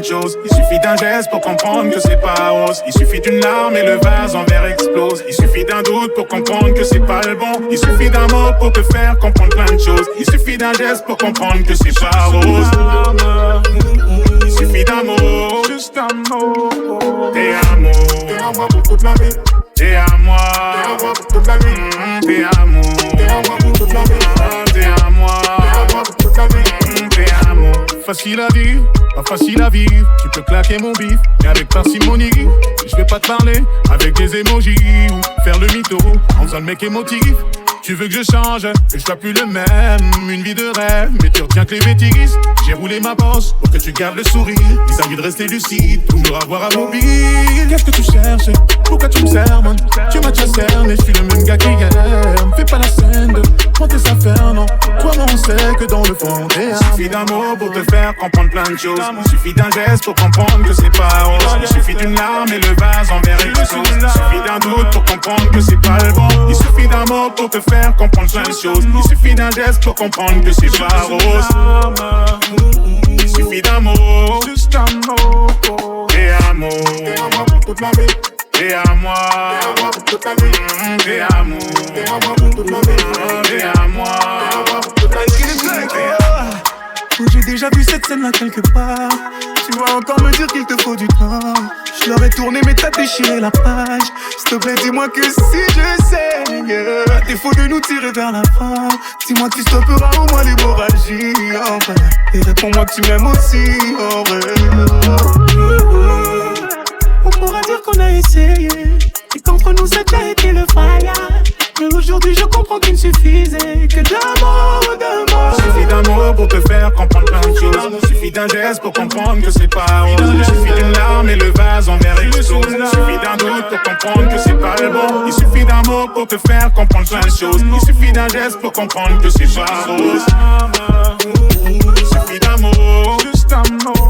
de choses. Il suffit d'un geste pour comprendre que c'est pas rose. Il suffit d'une larme et le vase en verre explose. Il suffit d'un doute pour comprendre que c'est pas le bon. Il suffit d'un mot pour te faire comprendre plein de choses. Il suffit d'un geste pour comprendre que c'est pas rose. Il suffit d'un mot, juste un mot. T'es à moi, t'es à moi pour toute la vie. T'es à moi, t'es à moi pour toute la vie. T'es à moi, t'es à moi pour toute la vie. T'es à moi, t'es à moi pour toute la vie. T'es à moi. Facile à vivre, pas facile à vivre. Tu peux claquer mon bif, mais avec parcimonie. Je vais pas te parler avec des emojis ou faire le mytho en faisant le mec émotif. Tu veux que je change, que je sois plus le même. Une vie de rêve, mais tu retiens que les bêtises. J'ai roulé ma bosse pour que tu gardes le sourire. Il s'agit de rester lucide, toujours avoir un mobile. Qu'est-ce que tu cherches? Pourquoi tu me sermonnes? Tu m'as déjà cerné, je suis le même gars qu'hier. Fais pas la scène de prends tes affaires, non. Toi-même on sait que dans le fond t'es. Il suffit d'un mot pour te faire comprendre plein de choses. Il suffit d'un geste pour comprendre que c'est pas rose. Il suffit d'une larme et le vase en verre explose. Il suffit d'un doute pour comprendre que c'est pas le bon. Il suffit d'un mot pour te faire comprendre plein de choses. Il suffit d'un geste pour comprendre que c'est pas rose. Il suffit d'un mot, juste un mot. T'es à moi, t'es à moi pour toute la vie. T'es à moi, t'es à moi pour toute la vie. T'es à moi, t'es à moi pour toute la vie. T'es à moi, t'es à moi pour toute la vie. J'ai déjà vu cette scène-là quelque part. Tu vas encore me dire qu'il te faut du temps. Je l'aurais tourné mais t'as déchiré la page. S'il te plaît dis-moi que si je sais, à défaut de nous tirer vers la fin, dis-moi que tu stopperas au moins l'hémorragie en vrai. Et réponds-moi que tu m'aimes aussi en vrai. On pourra dire qu'on a essayé et qu'entre nous ça a déjà été le fire. Mais aujourd'hui je comprends qu'il ne suffisait que d'un mot. Il suffit d'un mot pour te faire comprendre plein de choses. Il suffit d'un geste pour comprendre que c'est pas rose. Il suffit d'une larme et le vase en verre explose. Il suffit d'un doute pour comprendre que c'est pas le bon. Il suffit d'un mot pour te faire comprendre plein de choses. Il suffit d'un geste pour comprendre que c'est pas rose. Il suffit d'un mot, juste un mot.